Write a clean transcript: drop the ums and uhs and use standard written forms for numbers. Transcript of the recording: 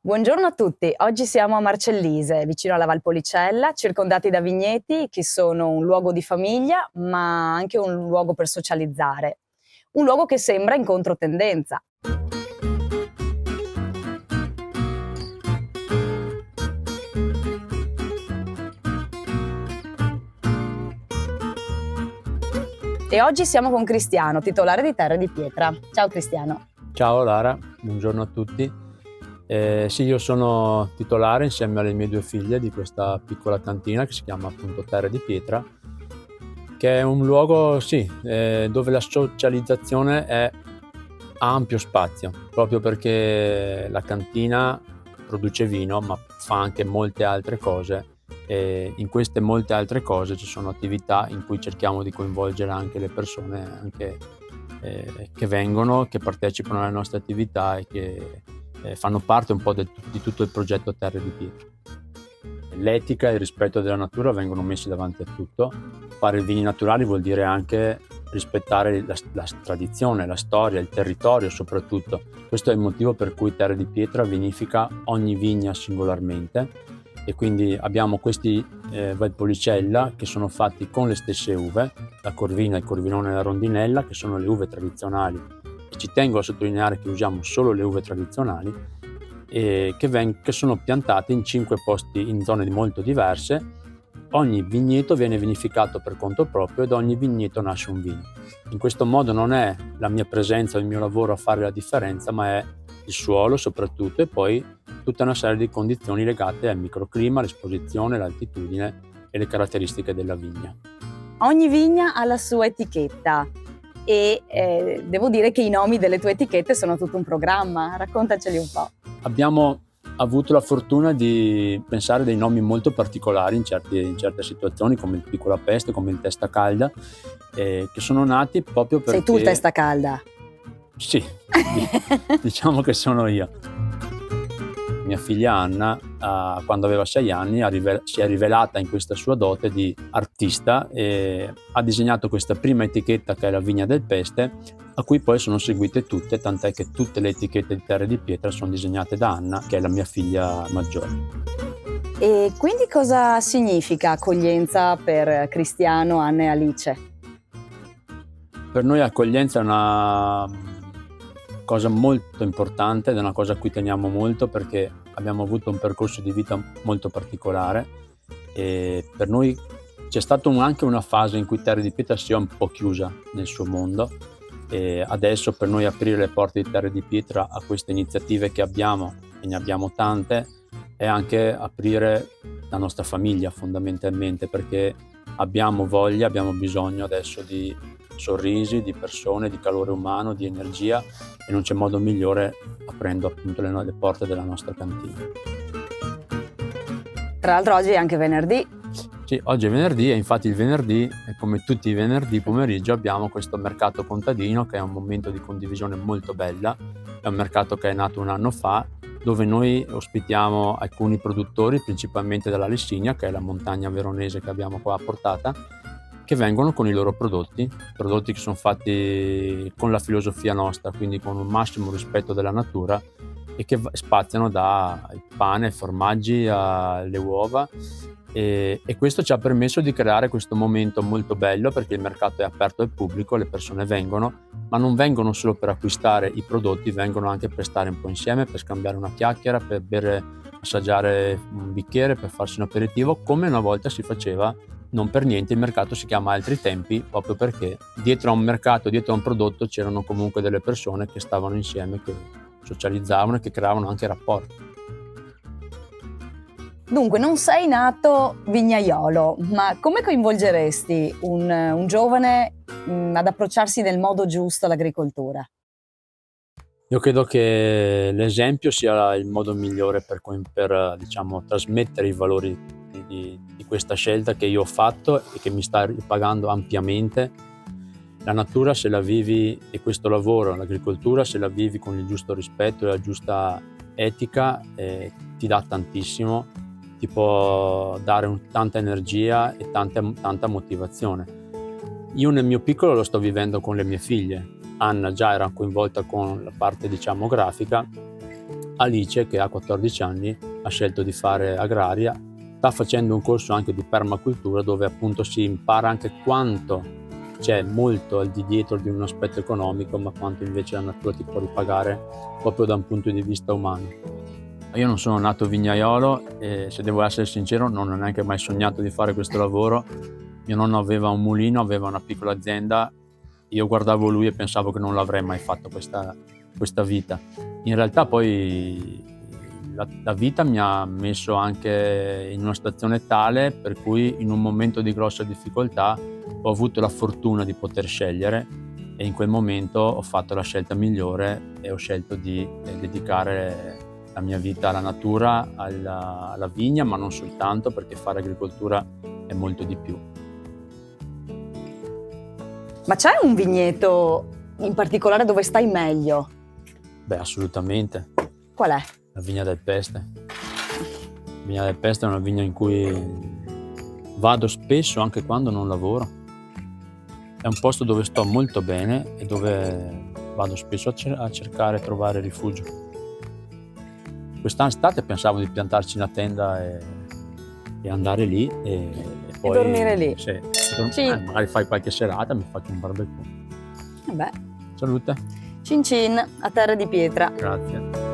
Buongiorno a tutti, oggi siamo a Marcellise, vicino alla Valpolicella, circondati da vigneti che sono un luogo di famiglia, ma anche un luogo per socializzare. Un luogo che sembra in controtendenza. E oggi siamo con Cristiano, titolare di Terre di Pietra. Ciao Cristiano. Ciao Lara, buongiorno a tutti. Sì, io sono titolare insieme alle mie due figlie di questa piccola cantina che si chiama appunto Terre di Pietra, che è un luogo, dove la socializzazione ha ampio spazio, proprio perché la cantina produce vino, ma fa anche molte altre cose. E in queste molte altre cose ci sono attività in cui cerchiamo di coinvolgere anche le persone che vengono, che partecipano alle nostre attività e che fanno parte un po' di tutto il progetto Terre di Pietra. L'etica e il rispetto della natura vengono messi davanti a tutto. Fare vini naturali vuol dire anche rispettare la tradizione, la storia, il territorio soprattutto. Questo è il motivo per cui Terre di Pietra vinifica ogni vigna singolarmente, e quindi abbiamo questi Valpolicella che sono fatti con le stesse uve, la Corvina, il Corvinone e la Rondinella, che sono le uve tradizionali, e ci tengo a sottolineare che usiamo solo le uve tradizionali, e che sono piantate in 5 posti in zone molto diverse. Ogni vigneto viene vinificato per conto proprio ed ogni vigneto nasce un vino. In questo modo non è la mia presenza o il mio lavoro a fare la differenza, ma è il suolo soprattutto, e poi tutta una serie di condizioni legate al microclima, l'esposizione, l'altitudine e le caratteristiche della vigna. Ogni vigna ha la sua etichetta e devo dire che i nomi delle tue etichette sono tutto un programma. Raccontaceli un po'. Abbiamo avuto la fortuna di pensare dei nomi molto particolari in certe situazioni, come il Piccola Peste, come il Testa Calda, che sono nati proprio perché... Sei tu il Testa Calda? Sì, diciamo che sono io. Mia figlia Anna, quando aveva 6 anni, si è rivelata in questa sua dote di artista e ha disegnato questa prima etichetta, che è la Vigna del Peste, a cui poi sono seguite tutte, tant'è che tutte le etichette di Terre di Pietra sono disegnate da Anna, che è la mia figlia maggiore. E quindi cosa significa accoglienza per Cristiano, Anna e Alice? Per noi accoglienza è una cosa molto importante ed è una cosa a cui teniamo molto, perché abbiamo avuto un percorso di vita molto particolare e per noi c'è stata anche una fase in cui Terre di Pietra si è un po' chiusa nel suo mondo, e adesso per noi aprire le porte di Terre di Pietra a queste iniziative che abbiamo, e ne abbiamo tante, è anche aprire la nostra famiglia fondamentalmente, perché abbiamo bisogno adesso di sorrisi, di persone, di calore umano, di energia, e non c'è modo migliore aprendo appunto le porte della nostra cantina. Tra l'altro oggi è anche venerdì. Sì, oggi è venerdì, e infatti il venerdì, come tutti i venerdì pomeriggio, abbiamo questo mercato contadino, che è un momento di condivisione molto bella. È un mercato che è nato un anno fa, dove noi ospitiamo alcuni produttori, principalmente dalla Lessigna, che è la montagna veronese che abbiamo qua a portata, che vengono con i loro prodotti che sono fatti con la filosofia nostra, quindi con un massimo rispetto della natura, e che spaziano dal pane, ai formaggi, alle uova, e questo ci ha permesso di creare questo momento molto bello, perché il mercato è aperto al pubblico, le persone vengono, ma non vengono solo per acquistare i prodotti, vengono anche per stare un po' insieme, per scambiare una chiacchiera, per bere, assaggiare un bicchiere, per farsi un aperitivo, come una volta si faceva. Non per niente il mercato si chiama Altri Tempi, proprio perché dietro a un mercato, dietro a un prodotto, c'erano comunque delle persone che stavano insieme, che socializzavano e che creavano anche rapporti. Dunque, non sei nato vignaiolo, ma come coinvolgeresti un giovane ad approcciarsi nel modo giusto all'agricoltura? Io credo che l'esempio sia il modo migliore per diciamo, trasmettere i valori di questa scelta che io ho fatto e che mi sta ripagando ampiamente. La natura, se la vivi, e questo lavoro, l'agricoltura, se la vivi con il giusto rispetto e la giusta etica, ti dà tantissimo, ti può dare tanta energia e tanta motivazione. Io nel mio piccolo lo sto vivendo con le mie figlie. Anna già era coinvolta con la parte, diciamo, grafica, Alice, che ha 14 anni, ha scelto di fare agraria, sta facendo un corso anche di permacultura dove appunto si impara anche quanto c'è molto al di dietro di un aspetto economico, ma quanto invece la natura ti può ripagare proprio da un punto di vista umano. Io non sono nato vignaiolo e, se devo essere sincero, non ho neanche mai sognato di fare questo lavoro. Mio nonno aveva un mulino, aveva una piccola azienda, io guardavo lui e pensavo che non l'avrei mai fatto questa vita. In realtà poi la vita mi ha messo anche in una situazione tale per cui in un momento di grossa difficoltà ho avuto la fortuna di poter scegliere, e in quel momento ho fatto la scelta migliore e ho scelto di dedicare la mia vita alla natura, alla vigna, ma non soltanto, perché fare agricoltura è molto di più. Ma c'è un vigneto in particolare dove stai meglio? Beh, assolutamente. Qual è? La Vigna del Peste. La Vigna del Peste è una vigna in cui vado spesso anche quando non lavoro. È un posto dove sto molto bene e dove vado spesso a cercare e trovare rifugio. Quest'estate pensavo di piantarci una tenda e andare lì e poi dormire lì. Sì. Sì. Magari fai qualche serata, mi faccio un barbecue. Vabbè. Salute. Cin cin, a terra di pietra. Grazie.